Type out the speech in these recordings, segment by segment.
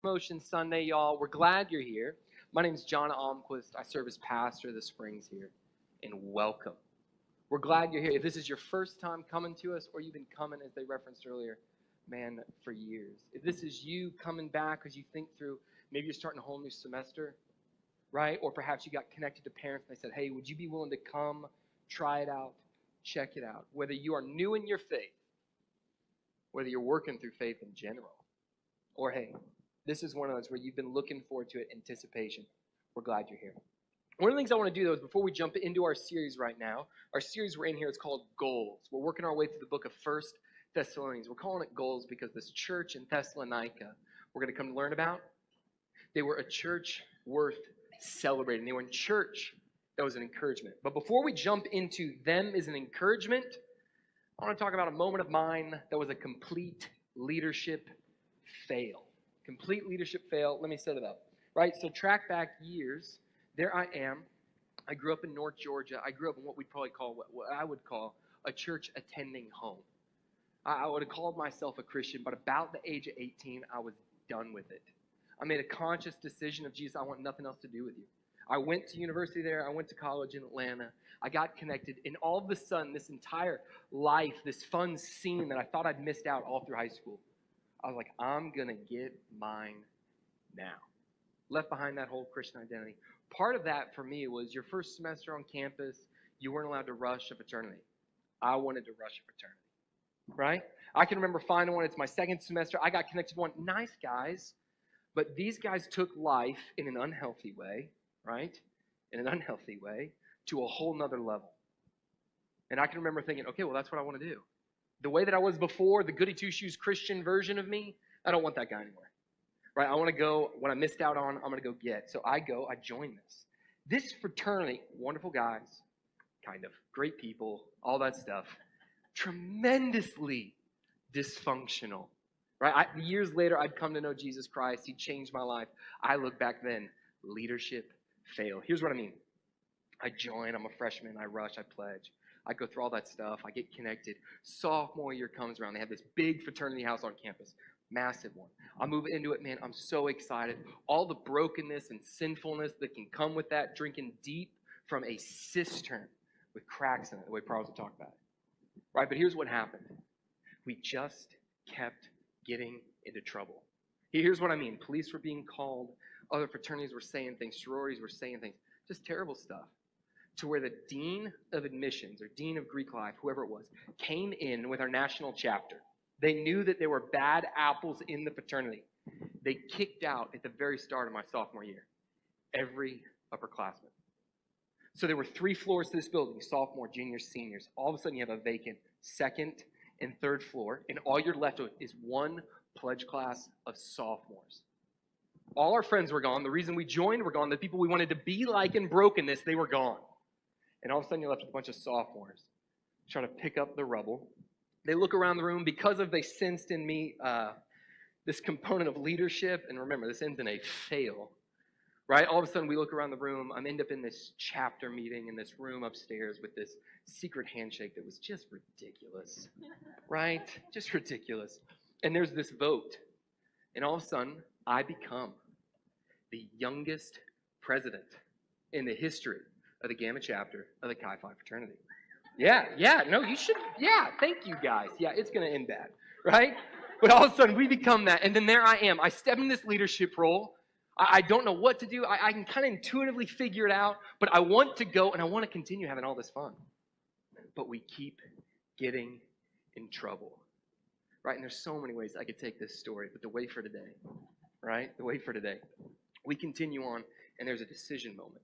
Promotion Sunday, y'all. We're glad you're here. My name is John Almquist. I serve as pastor of the Springs here, and welcome. We're glad you're here. If this is your first time coming to us, or you've been coming, as they referenced earlier, man, for years. If this is you coming back as you think through, maybe you're starting a whole new semester, right? Or perhaps you got connected to parents and they said, hey, would you be willing to come, try it out, check it out? Whether you are new in your faith, whether you're working through faith in general, or hey, this is one of those where you've been looking forward to it, anticipation. We're glad you're here. One of the things I want to do, though, is before we jump into our series right now, our series we're in here is called Goals. We're working our way through the book of 1 Thessalonians. We're calling it Goals because this church in Thessalonica we're going to come to learn about, they were a church worth celebrating. They were in church that was an encouragement. But before we jump into them as an encouragement, I want to talk about a moment of mine that was a complete leadership fail. Complete leadership fail. Let me set it up. Right? So track back years. There I am. I grew up in North Georgia. I grew up in what we'd probably call, what I would call a church attending home. I would have called myself a Christian, but about the age of 18, I was done with it. I made a conscious decision of, Jesus, I want nothing else to do with you. I went to university there. I went to college in Atlanta. I got connected. And all of a sudden, this entire life, this fun scene that I thought I'd missed out all through high school, I was like, I'm going to get mine now. Left behind that whole Christian identity. Part of that for me was your first semester on campus, you weren't allowed to rush a fraternity. I wanted to rush a fraternity, right? I can remember finding one. It's my second semester. I got connected to one. Nice guys, but these guys took life in an unhealthy way, right? In an unhealthy way to a whole nother level. And I can remember thinking, okay, well, that's what I want to do. The way that I was before, the goody two-shoes Christian version of me, I don't want that guy anymore. Right? I want to go, what I missed out on, I'm going to go get. So I go, I join this. This fraternity, wonderful guys, kind of, great people, all that stuff, tremendously dysfunctional. Right? Years later, I'd come to know Jesus Christ. He changed my life. I look back then, leadership fail. Here's what I mean. I join, I'm a freshman, I rush, I pledge. I go through all that stuff. I get connected. Sophomore year comes around. They have this big fraternity house on campus. Massive one. I move into it, man. I'm so excited. All the brokenness and sinfulness that can come with that, drinking deep from a cistern with cracks in it, the way Charles would talk about it. Right? But here's what happened. We just kept getting into trouble. Here's what I mean. Police were being called. Other fraternities were saying things. Sororities were saying things. Just terrible stuff. To where the dean of admissions, or dean of Greek life, whoever it was, came in with our national chapter. They knew that there were bad apples in the fraternity. They kicked out at the very start of my sophomore year every upperclassman. So there were 3 floors to this building, sophomore, juniors, seniors. All of a sudden you have a vacant second and third floor, and all you're left with is one pledge class of sophomores. All our friends were gone. The reason we joined were gone. The people we wanted to be like in brokenness, they were gone. And all of a sudden, you're left with a bunch of sophomores trying to pick up the rubble. They look around the room because they sensed in me this component of leadership. And remember, this ends in a fail, right? All of a sudden, we look around the room. I end up in this chapter meeting in this room upstairs with this secret handshake that was just ridiculous, right? Just ridiculous. And there's this vote. And all of a sudden, I become the youngest president in the history of the Gamma chapter of the Chi Phi fraternity. No, you should, thank you guys. Yeah, it's going to end bad, right? But all of a sudden, we become that, and then there I am. I step in this leadership role. I don't know what to do. I can kind of intuitively figure it out, but I want to go, and I want to continue having all this fun. But we keep getting in trouble, right? And there's so many ways I could take this story, but the way for today, right? The way for today. We continue on, and there's a decision moment.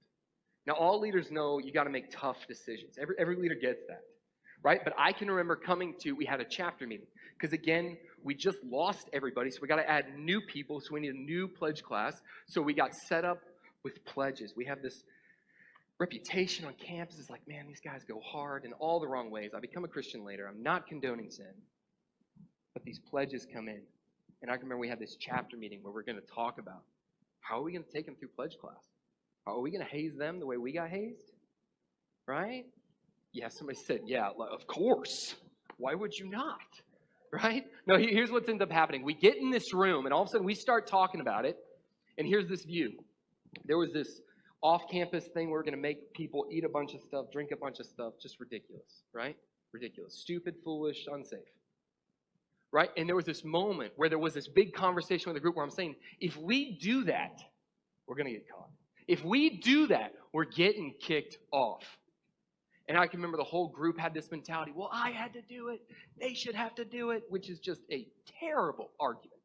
Now, all leaders know you got to make tough decisions. Every leader gets that, right? But I can remember we had a chapter meeting. Because, again, we just lost everybody, so we got to add new people, so we need a new pledge class. So we got set up with pledges. We have this reputation on campus. It's like, man, these guys go hard in all the wrong ways. I become a Christian later. I'm not condoning sin. But these pledges come in. And I can remember we had this chapter meeting where we're going to talk about how are we going to take them through pledge class? Are we going to haze them the way we got hazed? Right? Yeah, somebody said, yeah, of course. Why would you not? right? No, here's what ends up happening. We get in this room, and all of a sudden we start talking about it, and here's this view. There was this off-campus thing where we're going to make people eat a bunch of stuff, drink a bunch of stuff, just ridiculous, right? Ridiculous. Stupid, foolish, unsafe. Right? And there was this moment where there was this big conversation with the group where I'm saying, if we do that, we're going to get caught. If we do that, we're getting kicked off. And I can remember the whole group had this mentality, well, I had to do it. They should have to do it, which is just a terrible argument.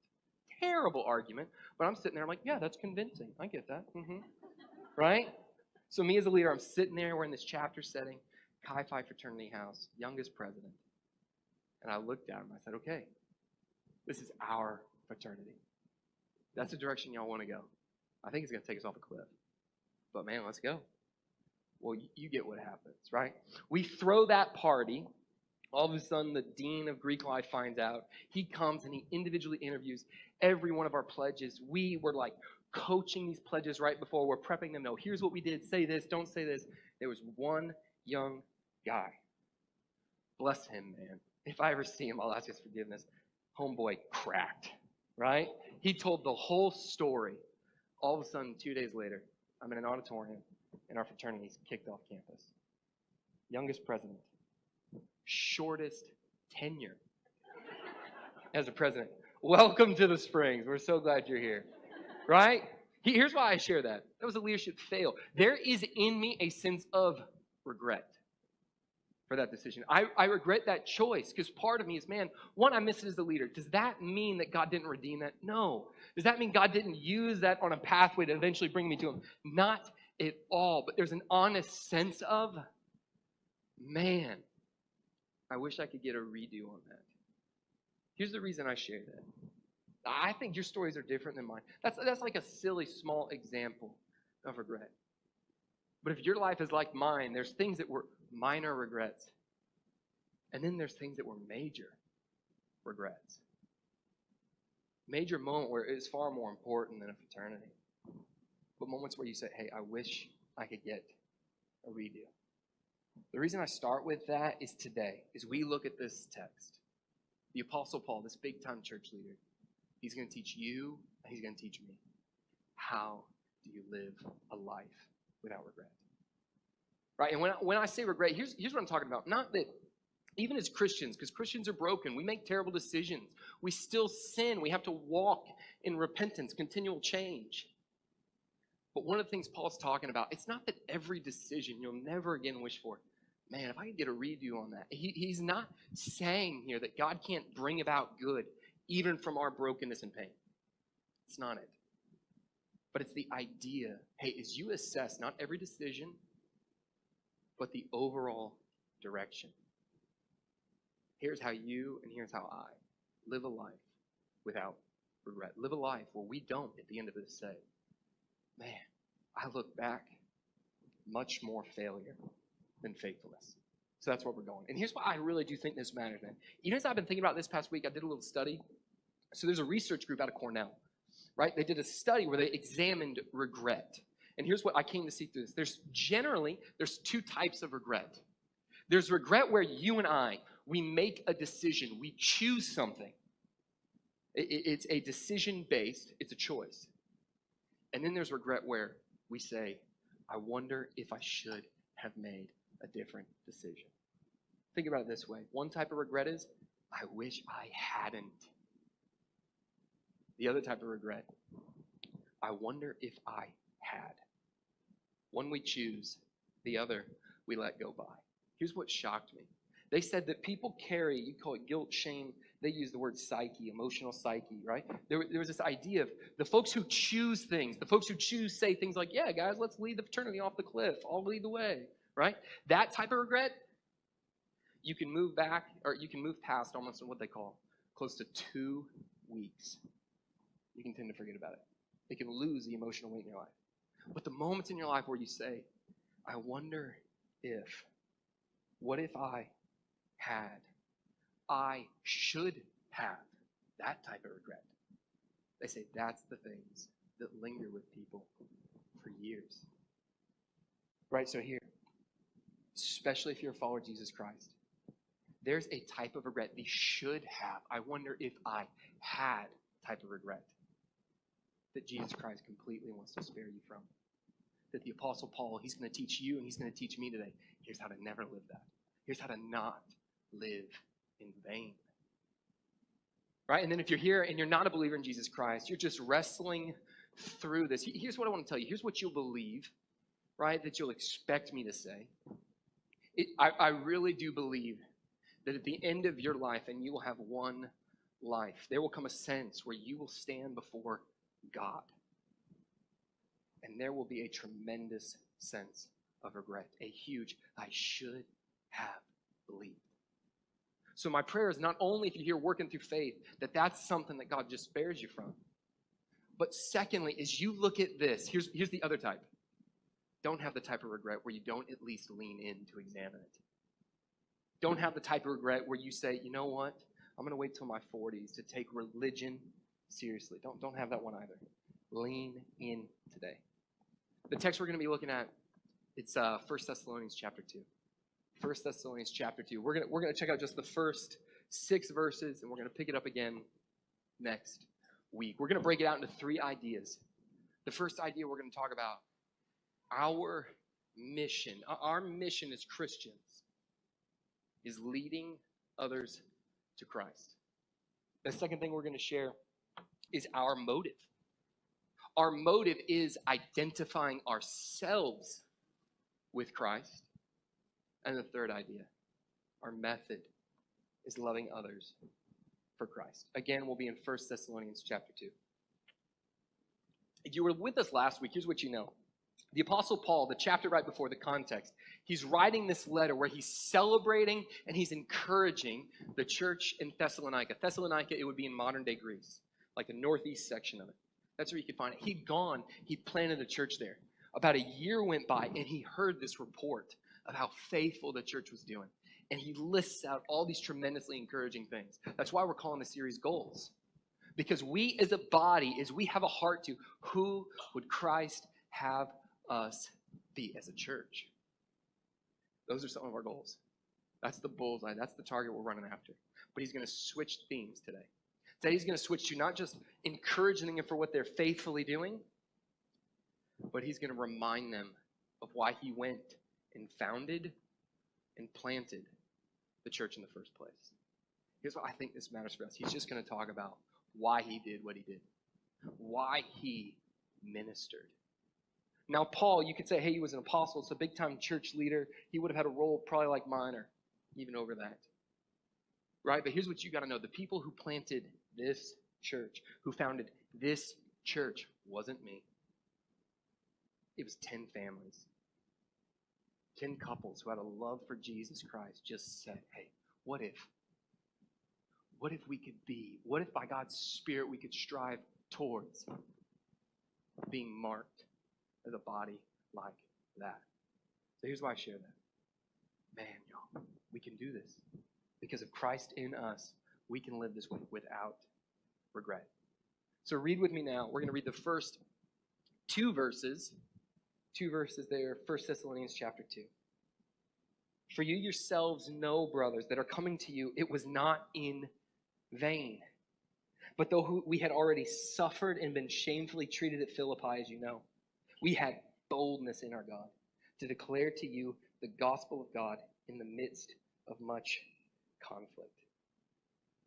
Terrible argument. But I'm sitting there, I'm like, yeah, that's convincing. I get that. Right? So me as a leader, I'm sitting there, we're in this chapter setting, Chi Phi fraternity house, youngest president. And I looked at him, I said, okay, this is our fraternity. That's the direction y'all want to go. I think it's going to take us off a cliff. But man, let's go. Well, you get what happens, right? We throw that party. All of a sudden, the dean of Greek life finds out. He comes and he individually interviews every one of our pledges. We were like coaching these pledges right before. We're prepping them. No, here's what we did. Say this. Don't say this. There was one young guy. Bless him, man. If I ever see him, I'll ask his forgiveness. Homeboy cracked, right? He told the whole story. All of a sudden, 2 days later, I'm in an auditorium, and our fraternity's kicked off campus. Youngest president. Shortest tenure as a president. Welcome to the Springs. We're so glad you're here, right? Here's why I share that. That was a leadership fail. There is in me a sense of regret for that decision. I regret that choice because part of me is, man, one, I miss it as a leader. Does that mean that God didn't redeem that? No. Does that mean God didn't use that on a pathway to eventually bring me to him? Not at all. But there's an honest sense of, man, I wish I could get a redo on that. Here's the reason I share that. I think your stories are different than mine. That's like a silly, small example of regret. But if your life is like mine, there's things that were minor regrets. And then there's things that were major regrets. Major moment where it is far more important than a fraternity. But moments where you say, hey, I wish I could get a redo. The reason I start with that is today, as we look at this text. The Apostle Paul, this big-time church leader, he's going to teach you, and he's going to teach me. How do you live a life without regret? Right? And when I say regret, here's what I'm talking about. Not that even as Christians, because Christians are broken, we make terrible decisions. We still sin. We have to walk in repentance, continual change. But one of the things Paul's talking about, it's not that every decision you'll never again wish for. Man, if I could get a redo on that. He's not saying here that God can't bring about good even from our brokenness and pain. It's not it. But it's the idea, hey, as you assess not every decision, but the overall direction. Here's how you and here's how I live a life without regret. Live a life where we don't, at the end of this, say, man, I look back, much more failure than faithfulness. So that's where we're going. And here's why I really do think this matters, man. Even as I've been thinking about this past week, I did a little study. So there's a research group out of Cornell, right? They did a study where they examined regret. And here's what I came to see through this. There's two types of regret. There's regret where you and I, we make a decision. We choose something. It's a decision-based. It's a choice. And then there's regret where we say, I wonder if I should have made a different decision. Think about it this way. One type of regret is, I wish I hadn't. The other type of regret, I wonder if I had. One we choose, the other we let go by. Here's what shocked me. They said that people carry, you call it guilt, shame, they use the word psyche, emotional psyche, right? There was this idea of the folks who choose things, the folks who say things like, yeah, guys, let's lead the fraternity off the cliff. I'll lead the way, right? That type of regret, you can move back, or you can move past almost what they call close to 2 weeks. You can tend to forget about it. It can lose the emotional weight in your life. But the moments in your life where you say, I wonder if, what if I had, I should have, that type of regret. They say that's the things that linger with people for years. Right, so here, especially if you're a follower of Jesus Christ, there's a type of regret, the should have, I wonder if I had type of regret that Jesus Christ completely wants to spare you from. That the Apostle Paul, he's going to teach you and he's going to teach me today. Here's how to never live that. Here's how to not live in vain. Right? And then if you're here and you're not a believer in Jesus Christ, you're just wrestling through this. Here's what I want to tell you. Here's what you'll believe, right, that you'll expect me to say. I really do believe that at the end of your life, and you will have one life, there will come a sense where you will stand before God. And there will be a tremendous sense of regret, a huge, I should have believed. So my prayer is not only if you're here working through faith, that that's something that God just spares you from. But secondly, as you look at this, here's the other type. Don't have the type of regret where you don't at least lean in to examine it. Don't have the type of regret where you say, you know what? I'm going to wait till my 40s to take religion seriously. Don't have that one either. Lean in today. The text we're going to be looking at, it's 1 Thessalonians chapter 2. 1 Thessalonians chapter 2. We're going to check out just the first 6 verses, and we're going to pick it up again next week. We're going to break it out into 3 ideas. The first idea we're going to talk about, our mission. Our mission as Christians is leading others to Christ. The second thing we're going to share is our motive. Our motive is identifying ourselves with Christ. And the third idea, our method is loving others for Christ. Again, we'll be in 1 Thessalonians chapter 2. If you were with us last week, here's what you know. The Apostle Paul, the chapter right before the context, he's writing this letter where he's celebrating and he's encouraging the church in Thessalonica. Thessalonica, it would be in modern-day Greece, like the northeast section of it. That's where you could find it. He'd planted a church there. About a year went by, and he heard this report of how faithful the church was doing. And he lists out all these tremendously encouraging things. That's why we're calling the series Goals. Because we as a body, as we have a heart to, who would Christ have us be as a church? Those are some of our goals. That's the bullseye. That's the target we're running after. But he's going to switch themes today. Today he's going to switch to not just encouraging them for what they're faithfully doing, but he's going to remind them of why he went and founded and planted the church in the first place. Here's why I think this matters for us. He's just going to talk about why he did what he did, why he ministered. Now, Paul, you could say, hey, he was an apostle, so big-time church leader. He would have had a role probably like mine or even over that. Right? But here's what you got to know. The people who planted this church, who founded this church, wasn't me. It was 10 families, 10 couples who had a love for Jesus Christ, just said, hey, what if we could be, what if by God's Spirit we could strive towards being marked as a body like that? So here's why I share that. Man, y'all, we can do this. Because of Christ in us, we can live this way without regret. So read with me now. We're going to read the first 2 verses. 2 verses there, 1 Thessalonians chapter 2. For you yourselves know, brothers, that are coming to you, it was not in vain. But though we had already suffered and been shamefully treated at Philippi, as you know, we had boldness in our God to declare to you the gospel of God in the midst of much conflict.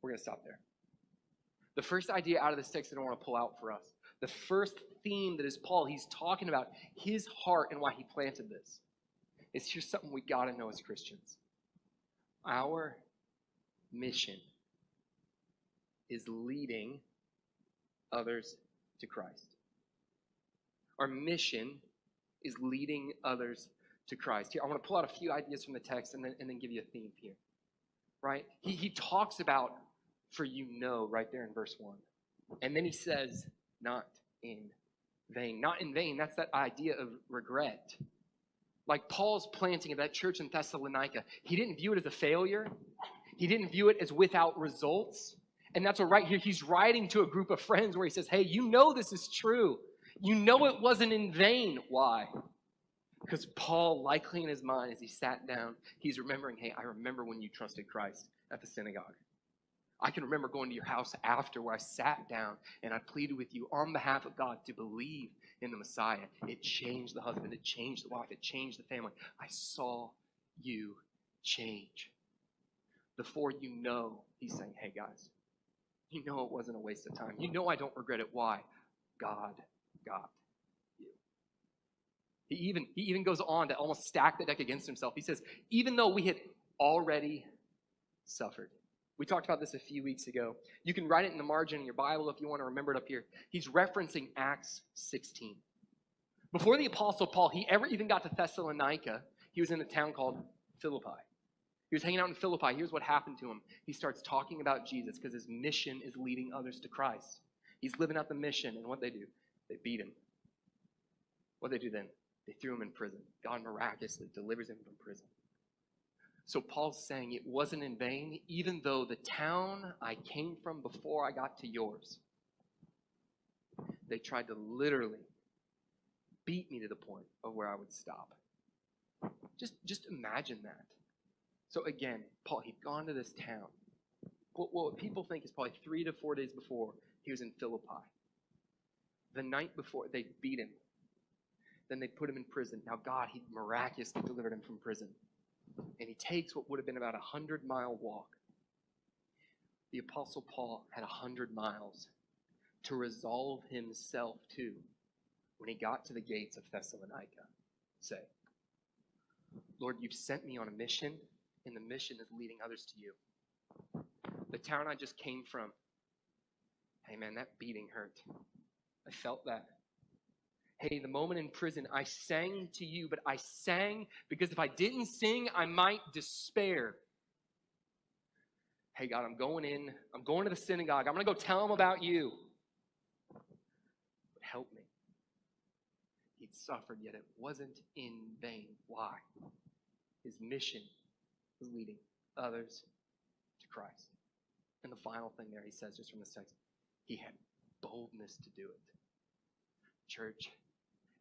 We're going to stop there. The first idea out of this text that I want to pull out for us, the first theme that is Paul, he's talking about his heart and why he planted this, is here's something we got to know as Christians. Our mission is leading others to Christ. Our mission is leading others to Christ. Here, I want to pull out a few ideas from the text and then give you a theme here. Right? He talks about, for you know, right there in verse 1. And then he says, not in vain. Not in vain, that's that idea of regret. Like Paul's planting of that church in Thessalonica, he didn't view it as a failure. He didn't view it as without results. And that's what right here, he's writing to a group of friends where he says, hey, you know this is true. You know it wasn't in vain. Why? Because Paul, likely in his mind, as he sat down, he's remembering, hey, I remember when you trusted Christ at the synagogue. I can remember going to your house after where I sat down and I pleaded with you on behalf of God to believe in the Messiah. It changed the husband. It changed the wife. It changed the family. I saw you change. Before you know, he's saying, hey, guys, you know it wasn't a waste of time. You know I don't regret it. Why? God got you. He even goes on to almost stack the deck against himself. He says, even though we had already suffered. We talked about this a few weeks ago. You can write it in the margin in your Bible if you want to remember it up here. He's referencing Acts 16. Before the Apostle Paul, he ever even got to Thessalonica, he was in a town called Philippi. He was hanging out in Philippi. Here's what happened to him. He starts talking about Jesus because his mission is leading others to Christ. He's living out the mission, and what they do? They beat him. What they do then? They threw him in prison. God miraculously delivers him from prison. So Paul's saying it wasn't in vain, even though the town I came from before I got to yours, they tried to literally beat me to the point of where I would stop. Just imagine that. So again, Paul, he'd gone to this town. What people think is probably 3 to 4 days before he was in Philippi. The night before, they beat him. Then they put him in prison. Now God, he miraculously delivered him from prison. And he takes what would have been about 100-mile walk. The Apostle Paul had 100 miles to resolve himself to when he got to the gates of Thessalonica. Say, Lord, you've sent me on a mission, and the mission is leading others to you. The town I just came from, hey man, that beating hurt. I felt that. Hey, the moment in prison, I sang to you, but I sang because if I didn't sing, I might despair. Hey, God, I'm going to the synagogue. I'm going to go tell them about you. But help me. He'd suffered, yet it wasn't in vain. Why? His mission was leading others to Christ. And the final thing there, he says, just from this text, he had boldness to do it. Church,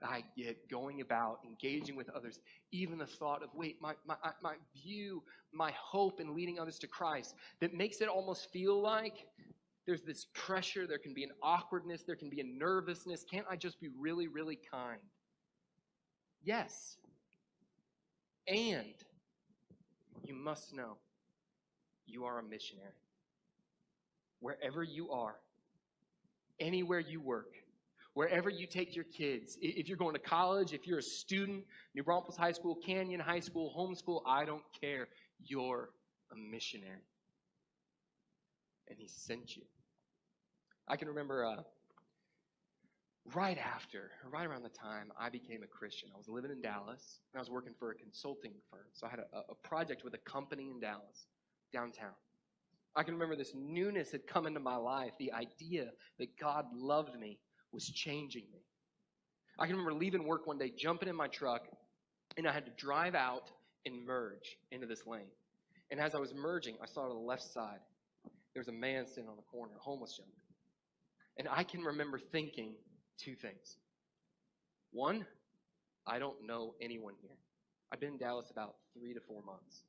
I get going about engaging with others, even the thought of, wait, my view, my hope in leading others to Christ, that makes it almost feel like there's this pressure, there can be an awkwardness, there can be a nervousness. Can't I just be really, really kind? Yes. And you must know you are a missionary. Wherever you are, anywhere you work, wherever you take your kids, if you're going to college, if you're a student, New Braunfels High School, Canyon High School, homeschool, I don't care. You're a missionary. And he sent you. I can remember right around the time I became a Christian, I was living in Dallas, and I was working for a consulting firm. So I had a project with a company in Dallas, downtown. I can remember this newness had come into my life, the idea that God loved me was changing me. I can remember leaving work one day, jumping in my truck, and I had to drive out and merge into this lane. And as I was merging, I saw to the left side, there was a man sitting on the corner, a homeless gentleman. And I can remember thinking two things. One, I don't know anyone here. I've been in Dallas about 3 to 4 months.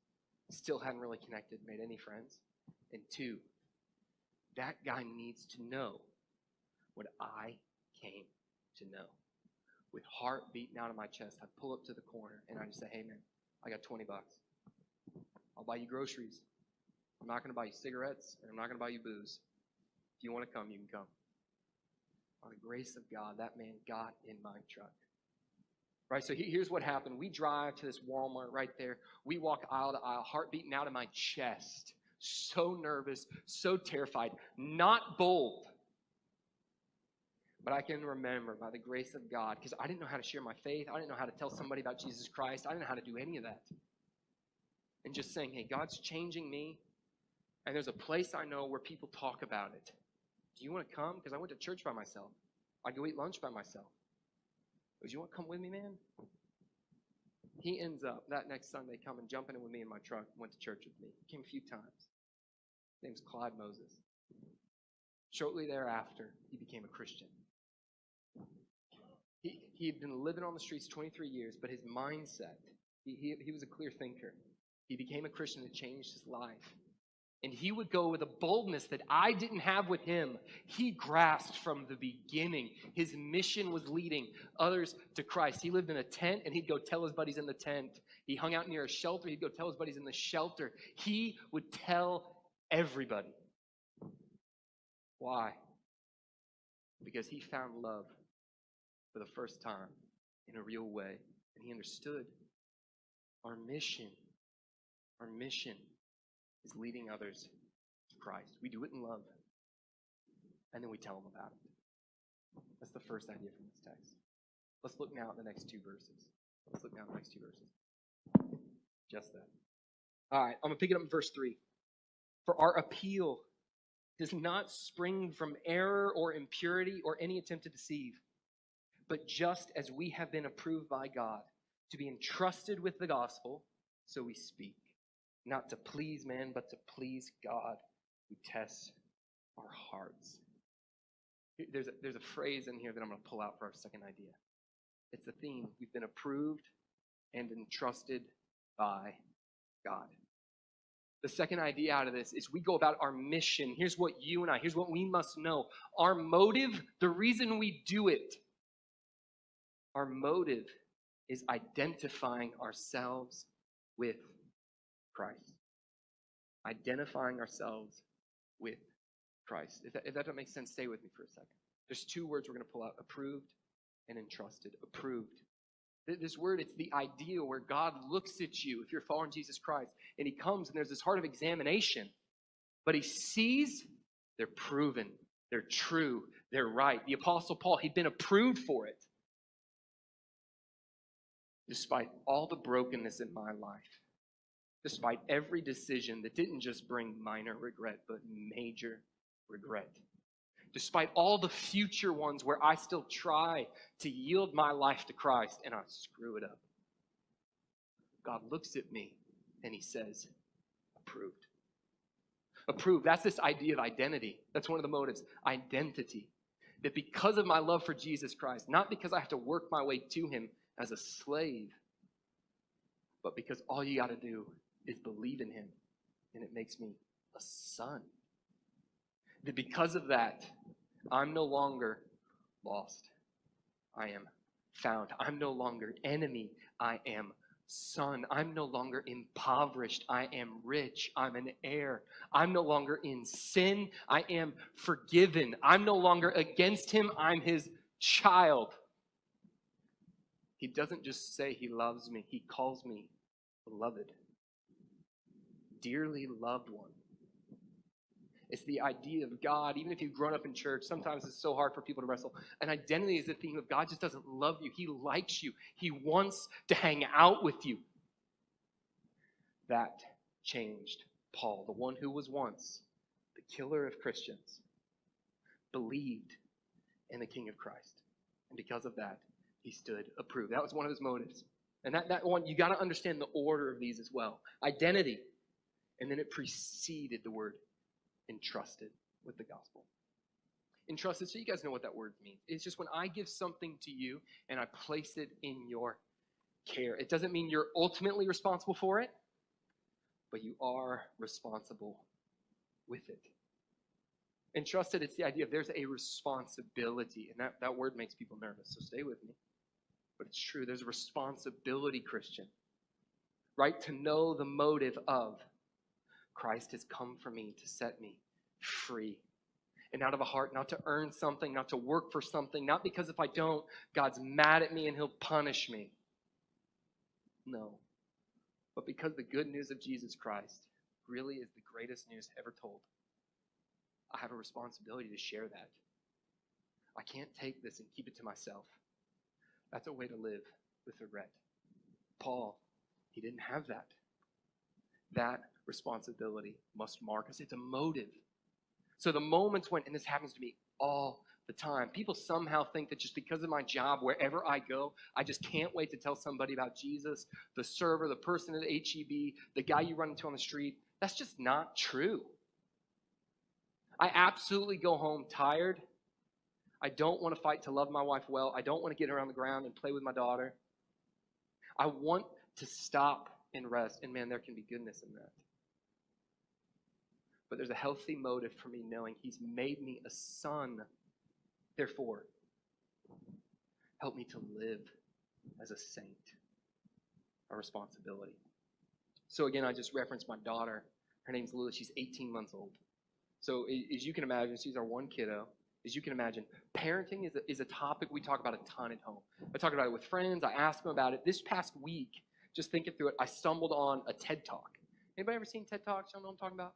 Still hadn't really connected, made any friends. And two, that guy needs to know what I came to know. With heart beating out of my chest, I pull up to the corner and I just say, hey man, I got $20. I'll buy you groceries. I'm not going to buy you cigarettes, and I'm not going to buy you booze. If you want to come, you can come. By the grace of God, that man got in my truck. Right, so here's what happened. We drive to this Walmart right there. We walk aisle to aisle, heart beating out of my chest. So nervous, so terrified, not bold. But I can remember, by the grace of God, because I didn't know how to share my faith. I didn't know how to tell somebody about Jesus Christ. I didn't know how to do any of that. And just saying, hey, God's changing me. And there's a place I know where people talk about it. Do you want to come? Because I went to church by myself. I go eat lunch by myself. Do you want to come with me, man? He ends up that next Sunday coming, jumping in with me in my truck, went to church with me. Came a few times. His name's Clyde Moses. Shortly thereafter, he became a Christian. He He had been living on the streets 23 years, but his mindset, he was a clear thinker. He became a Christian that changed his life. And he would go with a boldness that I didn't have with him. He grasped from the beginning. His mission was leading others to Christ. He lived in a tent, and he'd go tell his buddies in the tent. He hung out near a shelter. He'd go tell his buddies in the shelter. He would tell everybody. Why? Because he found love for the first time in a real way. And he understood our mission is leading others to Christ. We do it in love, and then we tell them about it. That's the first idea from this text. Let's look now at the next two verses. Just that. All right, I'm going to pick it up in verse 3. For our appeal does not spring from error or impurity or any attempt to deceive, but just as we have been approved by God to be entrusted with the gospel, so we speak. Not to please man, but to please God who tests our hearts. There's a phrase in here that I'm going to pull out for our second idea. It's the theme. We've been approved and entrusted by God. The second idea out of this is we go about our mission. Here's what we must know. Our motive, the reason we do it, our motive is identifying ourselves with Christ. Identifying ourselves with Christ. If that doesn't make sense, stay with me for a second. There's two words we're going to pull out: approved and entrusted. Approved. This word, it's the idea where God looks at you, if you're following Jesus Christ, and he comes and there's this heart of examination, but he sees they're proven, they're true, they're right. The Apostle Paul, he'd been approved for it. Despite all the brokenness in my life, despite every decision that didn't just bring minor regret, but major regret. Despite all the future ones where I still try to yield my life to Christ and I screw it up. God looks at me and he says, approved. Approved. That's this idea of identity. That's one of the motives. Identity. That because of my love for Jesus Christ, not because I have to work my way to him as a slave, but because all you got to do is believe in him, and it makes me a son. That because of that, I'm no longer lost. I am found. I'm no longer enemy. I am son. I'm no longer impoverished. I am rich. I'm an heir. I'm no longer in sin. I am forgiven. I'm no longer against him. I'm his child. He doesn't just say he loves me. He calls me beloved. Dearly loved one. It's the idea of God. Even if you've grown up in church, sometimes it's so hard for people to wrestle. An identity is the theme of God just doesn't love you. He likes you. He wants to hang out with you. That changed Paul, the one who was once the killer of Christians, believed in the King of Christ. And because of that, he stood approved. That was one of his motives. And that one, you got to understand the order of these as well. Identity. And then it preceded the word entrusted with the gospel. Entrusted, so you guys know what that word means. It's just when I give something to you and I place it in your care. It doesn't mean you're ultimately responsible for it, but you are responsible with it. Entrusted, it's the idea of there's a responsibility. And that word makes people nervous, so stay with me. But it's true. There's a responsibility, Christian. Right? To know the motive of Christ has come for me to set me free. And out of a heart not to earn something, not to work for something, not because if I don't, God's mad at me and he'll punish me. No. But because the good news of Jesus Christ really is the greatest news ever told. I have a responsibility to share that. I can't take this and keep it to myself. That's a way to live with regret. Paul, he didn't have that. That responsibility must mark us. It's a motive. So the moments when, and this happens to me all the time, people somehow think that just because of my job, wherever I go, I just can't wait to tell somebody about Jesus, the server, the person at HEB, the guy you run into on the street. That's just not true. I absolutely go home tired. I don't want to fight to love my wife well. I don't want to get around the ground and play with my daughter. I want to stop and rest. And man, there can be goodness in that. But there's a healthy motive for me knowing he's made me a son. Therefore, help me to live as a saint, a responsibility. So again, I just referenced my daughter. Her name's Lily. She's 18 months old. So as you can imagine, she's our one kiddo. As you can imagine, parenting is a topic we talk about a ton at home. I talk about it with friends. I ask them about it. This past week, just thinking through it, I stumbled on a TED Talk. Anybody ever seen TED Talks? Y'all know what I'm talking about?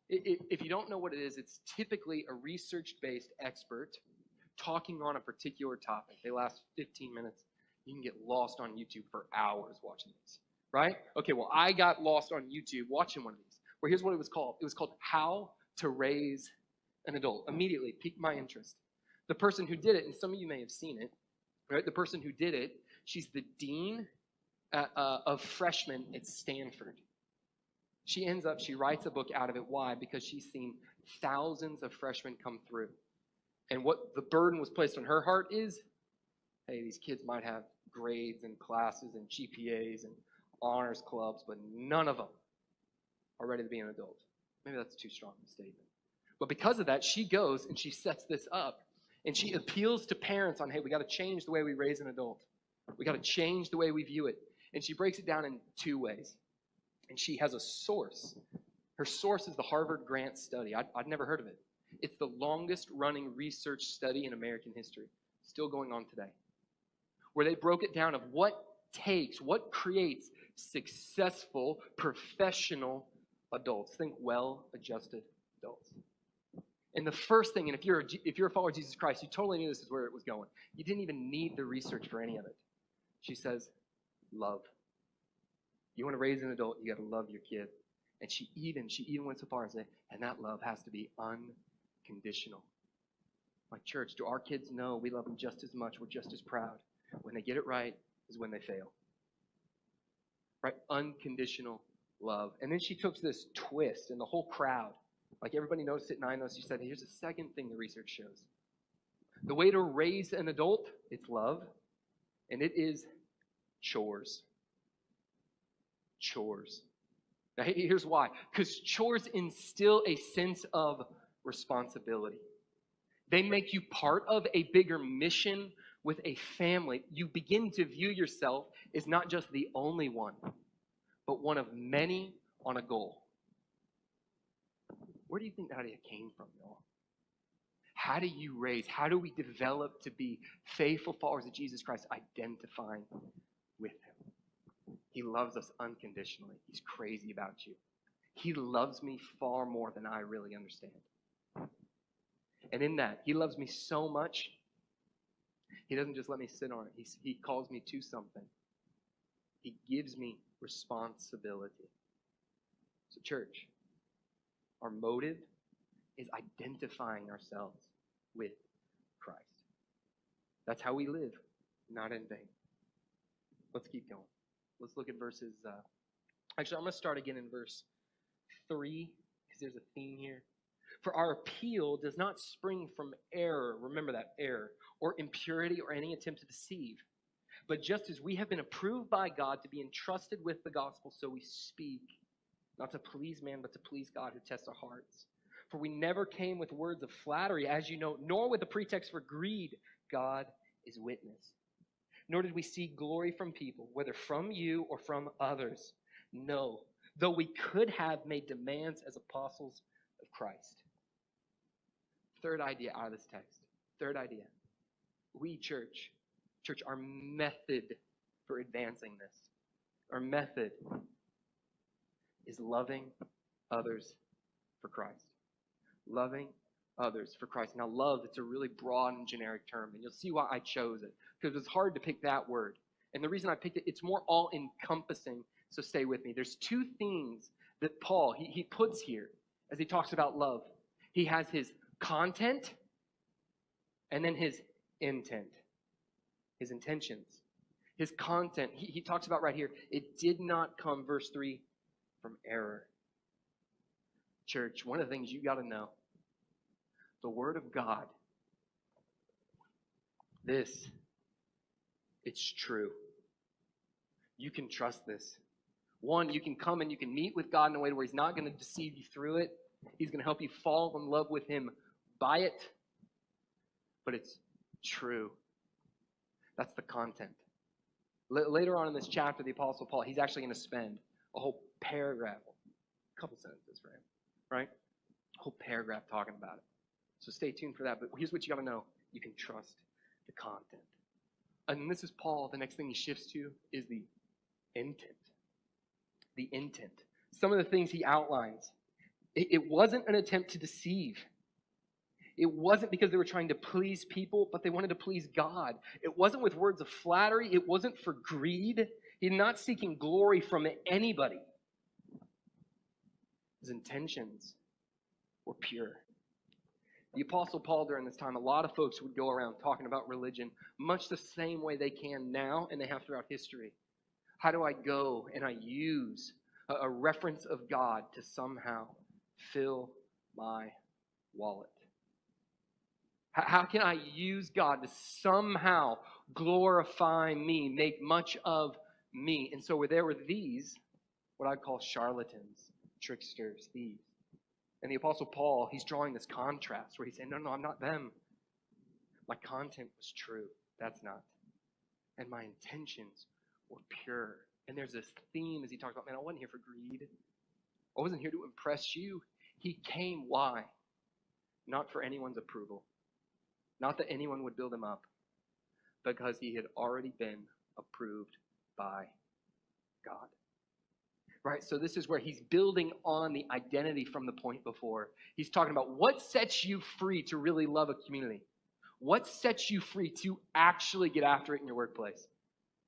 If you don't know what it is, it's typically a research-based expert talking on a particular topic. They last 15 minutes. You can get lost on YouTube for hours watching these, right? Okay, well, I got lost on YouTube watching one of these. Well, here's what it was called. It was called How to Raise an Adult. Immediately piqued my interest. The person who did it, and some of you may have seen it, right? The person who did it, she's the dean of freshmen at Stanford. She writes a book out of it. Why? Because she's seen thousands of freshmen come through. And what the burden was placed on her heart is, hey, these kids might have grades and classes and GPAs and honors clubs, but none of them are ready to be an adult. Maybe that's too strong of a statement. But because of that, she goes and she sets this up. And she appeals to parents on, hey, we got to change the way we raise an adult. We got to change the way we view it. And she breaks it down in two ways. And she has a source. Her source is the Harvard Grant Study. I'd never heard of it. It's the longest running research study in American history. Still going on today. Where they broke it down of what creates successful, professional adults. Think well-adjusted adults. And the first thing, and if you're a follower of Jesus Christ, you totally knew this is where it was going. You didn't even need the research for any of it. She says, love. You want to raise an adult, you got to love your kid. And she even went so far as to say, and that love has to be unconditional. Like, church, do our kids know we love them just as much? We're just as proud. When they get it right is when they fail. Right? Unconditional love. And then she took this twist, and the whole crowd, like everybody noticed it, and I noticed, she said, here's the second thing the research shows. The way to raise an adult, it's love, and it is chores. Chores. Now, here's why. Because chores instill a sense of responsibility. They make you part of a bigger mission with a family. You begin to view yourself as not just the only one, but one of many on a goal. Where do you think that idea came from, y'all? How do we develop to be faithful followers of Jesus Christ, identifying with him? He loves us unconditionally. He's crazy about you. He loves me far more than I really understand. And in that, he loves me so much, he doesn't just let me sit on it. He calls me to something. He gives me responsibility. So church, our motive is identifying ourselves with Christ. That's how we live, not in vain. Let's keep going. Let's look at verses. Actually, I'm going to start again in verse 3 because there's a theme here. For our appeal does not spring from error, remember that, error, or impurity or any attempt to deceive. But just as we have been approved by God to be entrusted with the gospel, so we speak, not to please man, but to please God who tests our hearts. For we never came with words of flattery, as you know, nor with a pretext for greed. God is witness. Nor did we seek glory from people, whether from you or from others. No, though we could have made demands as apostles of Christ. Third idea out of this text. Third idea. We, church, our method for advancing this, our method is loving others for Christ. Loving others for Christ. Now, love, it's a really broad and generic term, and you'll see why I chose it, because it's hard to pick that word. And the reason I picked it, it's more all-encompassing, so stay with me. There's two things that Paul, he puts here as he talks about love. He has his content and then his intent, his intentions. His content, he talks about right here, it did not come, verse 3, from error. Church, one of the things you got to know, the Word of God This, it's true. You can trust this. One, you can come and you can meet with God in a way where He's not going to deceive you through it. He's going to help you fall in love with Him by it. But it's true. That's the content. Later on in this chapter, the Apostle Paul, he's actually going to spend a whole paragraph, a couple sentences for him, right? A whole paragraph talking about it. So stay tuned for that. But here's what you got to know. You can trust the content. And this is Paul. The next thing he shifts to is the intent. The intent. Some of the things he outlines. It wasn't an attempt to deceive. It wasn't because they were trying to please people, but they wanted to please God. It wasn't with words of flattery. It wasn't for greed. He's not seeking glory from anybody. His intentions were pure. The Apostle Paul, during this time, a lot of folks would go around talking about religion much the same way they can now and they have throughout history. How do I go and I use a reference of God to somehow fill my wallet? How can I use God to somehow glorify me, make much of me? And so there were these, what I'd call charlatans, tricksters, thieves. And the Apostle Paul, he's drawing this contrast where he's saying, no, I'm not them. My content was true. That's not. And my intentions were pure. And there's this theme as he talks about, man, I wasn't here for greed. I wasn't here to impress you. He came, why? Not for anyone's approval. Not that anyone would build him up, because he had already been approved by God. Right? So this is where he's building on the identity from the point before. He's talking about what sets you free to really love a community. What sets you free to actually get after it in your workplace?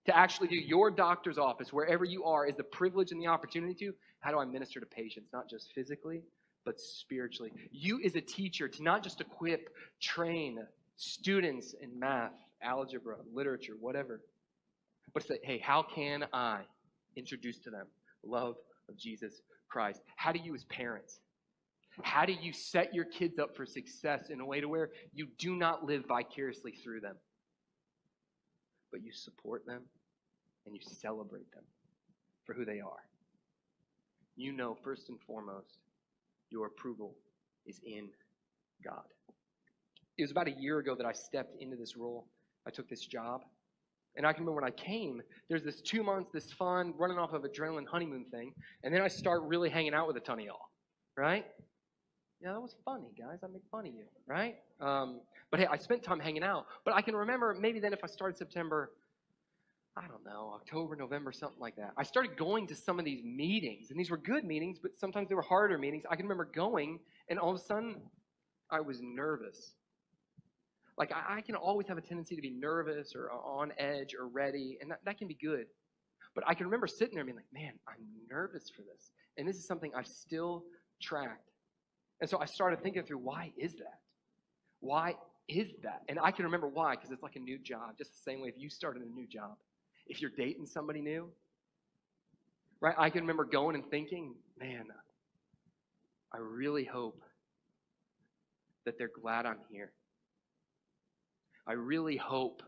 To actually do your doctor's office, wherever you are, is the privilege and the opportunity to. How do I minister to patients, not just physically, but spiritually? You as a teacher, to not just equip, train students in math, algebra, literature, whatever, but to say, hey, how can I introduce to them love of Jesus Christ? How do you as parents, how do you set your kids up for success in a way to where you do not live vicariously through them, but you support them and you celebrate them for who they are? You know, first and foremost, your approval is in God. It was about a year ago that I stepped into this role. I took this job. And I can remember when I came, there's this 2 months, this fun, running off of adrenaline honeymoon thing. And then I start really hanging out with a ton of y'all, right? Yeah, that was funny, guys. I make fun of you, right? But hey, I spent time hanging out. But I can remember maybe then if I started September, I don't know, October, November, something like that. I started going to some of these meetings. And these were good meetings, but sometimes they were harder meetings. I can remember going, and all of a sudden, I was nervous. Like, I can always have a tendency to be nervous or on edge or ready, and that can be good. But I can remember sitting there and being like, man, I'm nervous for this. And this is something I've still tracked. And so I started thinking through, why is that? Why is that? And I can remember why, because it's like a new job, just the same way if you started a new job. If you're dating somebody new, right? I can remember going and thinking, man, I really hope that they're glad I'm here. I really hope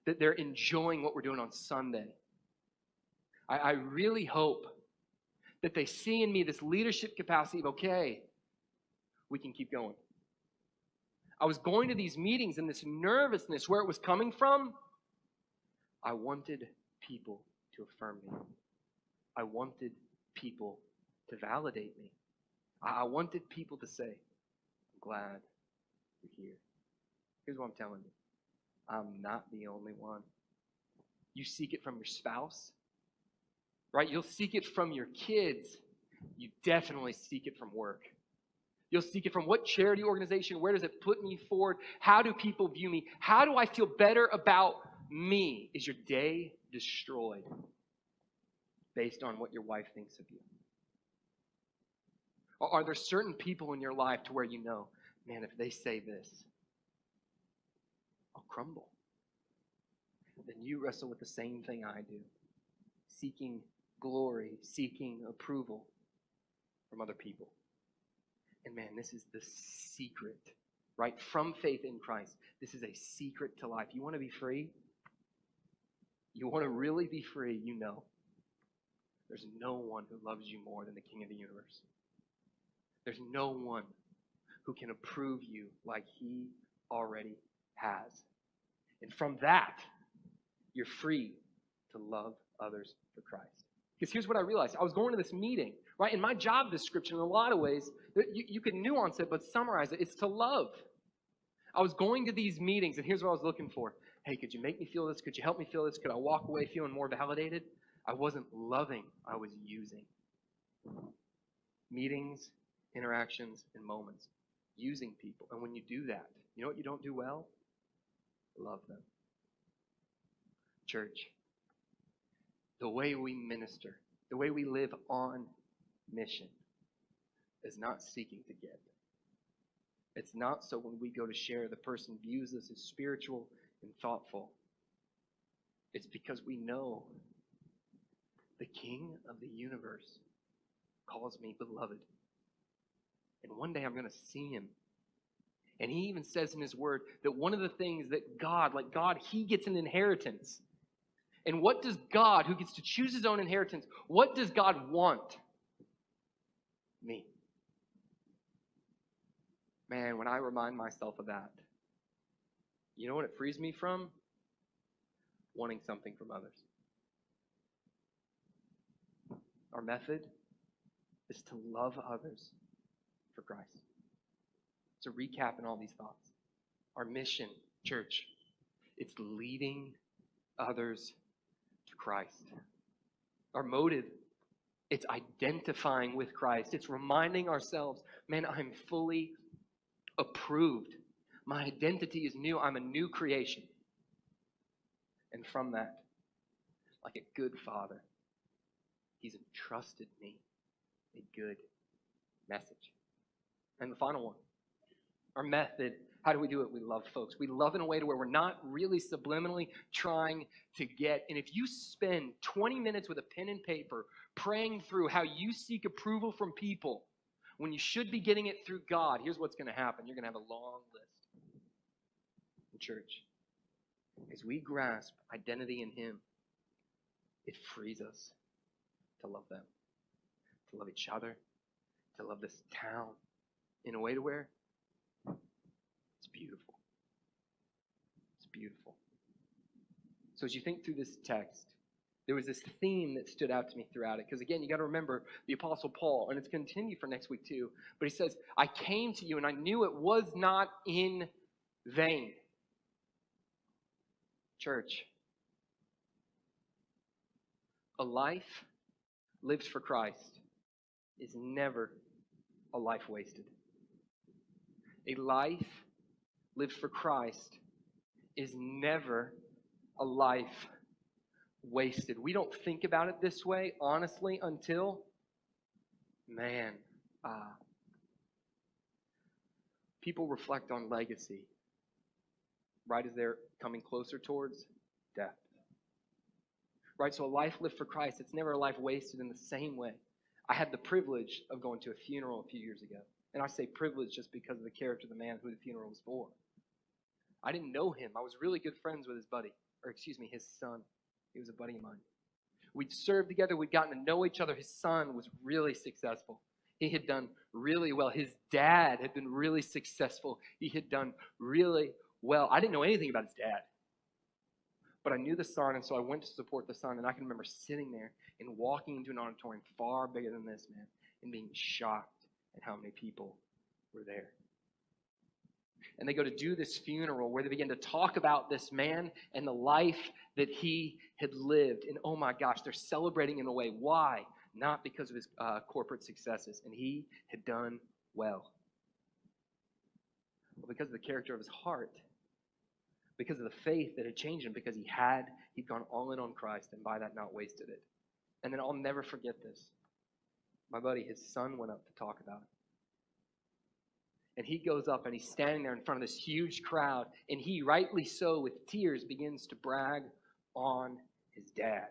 that they're enjoying what we're doing on Sunday. I really hope that they see in me this leadership capacity of, okay, we can keep going. I was going to these meetings and this nervousness, where it was coming from, I wanted people to affirm me. I wanted people to validate me. I wanted people to say, I'm glad you're here. Here's what I'm telling you. I'm not the only one. You seek it from your spouse, right? You'll seek it from your kids. You definitely seek it from work. You'll seek it from what charity organization, where does it put me forward? How do people view me? How do I feel better about me? Is your day destroyed based on what your wife thinks of you? Or are there certain people in your life to where you know, man, if they say this, I'll crumble? Then you wrestle with the same thing I do, seeking glory, seeking approval from other people. And man, this is the secret right? From faith in Christ. This is a secret to life. You want to be free? You want to really be free, you know. There's no one who loves you more than the King of the universe. There's no one who can approve you like he already has. And from that, you're free to love others for Christ. Because here's what I realized. I was going to this meeting, right? In my job description, in a lot of ways, you could nuance it, but summarize it. It's to love. I was going to these meetings, and here's what I was looking for. Hey, could you make me feel this? Could you help me feel this? Could I walk away feeling more validated? I wasn't loving. I was using. Meetings, interactions, and moments. Using people. And when you do that, you know what you don't do well? Love them. Church, the way we minister, the way we live on mission is not seeking to get. It's not so when we go to share, the person views us as spiritual and thoughtful. It's because we know the King of the universe calls me beloved. And one day I'm going to see him. And he even says in his word that one of the things that God, he gets an inheritance. And what does God, who gets to choose his own inheritance, what does God want? Me. Man, when I remind myself of that, you know what it frees me from? Wanting something from others. Our method is to love others for Christ. So recapping all these thoughts. Our mission, church, it's leading others to Christ. Our motive, it's identifying with Christ. It's reminding ourselves, man, I'm fully approved. My identity is new. I'm a new creation. And from that, like a good father, he's entrusted me a good message. And the final one, our method, how do we do it? We love folks. We love in a way to where we're not really subliminally trying to get. And if you spend 20 minutes with a pen and paper praying through how you seek approval from people when you should be getting it through God, here's what's going to happen. You're going to have a long list. In church, as we grasp identity in him, it frees us to love them, to love each other, to love this town in a way to where it's beautiful. It's beautiful. So as you think through this text, there was this theme that stood out to me throughout it. Because again, you got to remember the Apostle Paul, and it's continued for next week too. But he says, I came to you and I knew it was not in vain. Church, a life lived for Christ is never a life wasted. A life lived for Christ is never a life wasted. We don't think about it this way, honestly, until, people reflect on legacy right as they're coming closer towards death. Right? So a life lived for Christ, it's never a life wasted in the same way. I had the privilege of going to a funeral a few years ago. And I say privilege just because of the character of the man who the funeral was for. I didn't know him. I was really good friends with his son. He was a buddy of mine. We'd served together. We'd gotten to know each other. His son was really successful. He had done really well. His dad had been really successful. He had done really well. I didn't know anything about his dad. But I knew the son, and so I went to support the son. And I can remember sitting there and walking into an auditorium far bigger than this, man, and being shocked at how many people were there. And they go to do this funeral where they begin to talk about this man and the life that he had lived. And oh my gosh, they're celebrating in a way. Why? Not because of his corporate successes. And he had done well. But because of the character of his heart. Because of the faith that had changed him. Because he'd gone all in on Christ and by that not wasted it. And then I'll never forget this. My buddy, his son went up to talk about it. And he goes up and he's standing there in front of this huge crowd. And he, rightly so, with tears, begins to brag on his dad.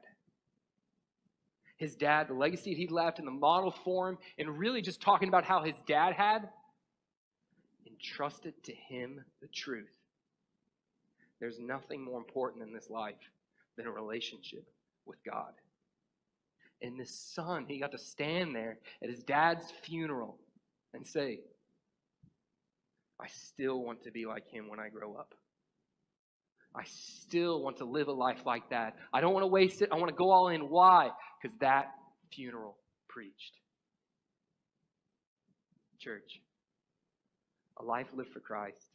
His dad, the legacy he'd left, and the model for him, and really just talking about how his dad had entrusted to him the truth. There's nothing more important in this life than a relationship with God. And this son, he got to stand there at his dad's funeral and say, I still want to be like him when I grow up. I still want to live a life like that. I don't want to waste it. I want to go all in. Why? Because that funeral preached. Church, a life lived for Christ.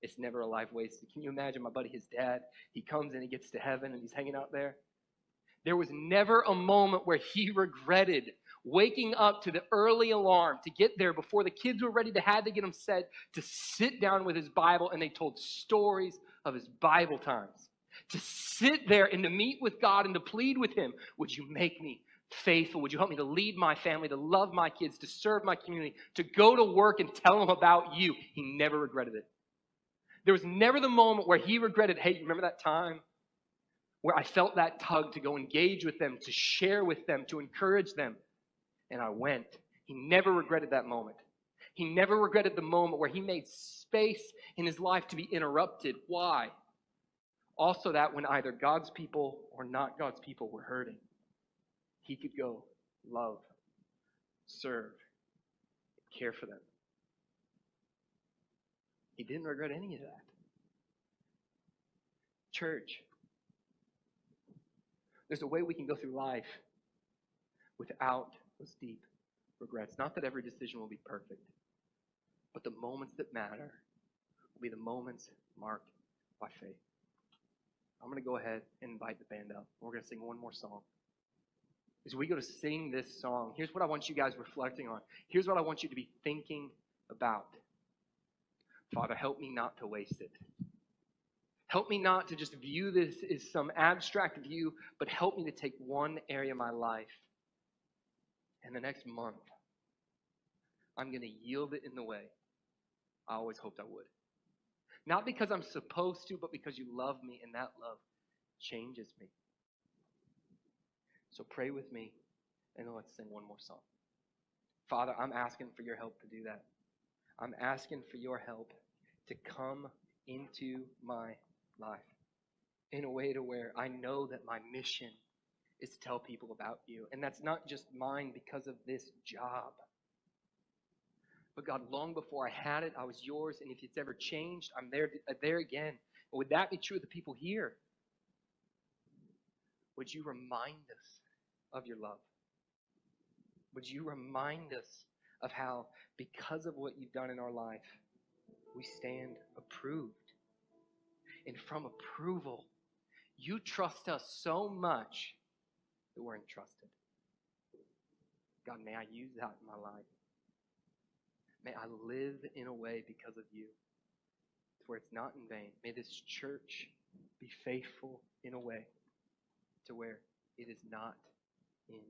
It's never a life wasted. Can you imagine my buddy, his dad? He comes and he gets to heaven and he's hanging out there. There was never a moment where he regretted waking up to the early alarm to get there before the kids were ready to had to get him set to sit down with his Bible, and they told stories of his Bible times. To sit there and to meet with God and to plead with him, would you make me faithful? Would you help me to lead my family, to love my kids, to serve my community, to go to work and tell them about you? He never regretted it. There was never the moment where he regretted, hey, you remember that time where I felt that tug to go engage with them, to share with them, to encourage them, and I went. He never regretted that moment. He never regretted the moment where he made space in his life to be interrupted. Why? Also that when either God's people or not God's people were hurting, he could go love, serve, care for them. He didn't regret any of that. Church, there's a way we can go through life without those deep regrets. Not that every decision will be perfect, but the moments that matter will be the moments marked by faith. I'm going to go ahead and invite the band up. We're going to sing one more song. As we go to sing this song, here's what I want you guys reflecting on. Here's what I want you to be thinking about. Father, help me not to waste it. Help me not to just view this as some abstract view, but help me to take one area of my life. And the next month, I'm going to yield it in the way I always hoped I would. Not because I'm supposed to, but because you love me, and that love changes me. So pray with me, and then let's sing one more song. Father, I'm asking for your help to do that. I'm asking for your help to come into my life in a way to where I know that my mission is to tell people about you. And that's not just mine because of this job. But God, long before I had it, I was yours. And if it's ever changed, I'm there again. And would that be true of the people here? Would you remind us of your love? Would you remind us of how, because of what you've done in our life, we stand approved? And from approval, you trust us so much that we're entrusted. God, may I use that in my life. May I live in a way because of you to where it's not in vain. May this church be faithful in a way to where it is not in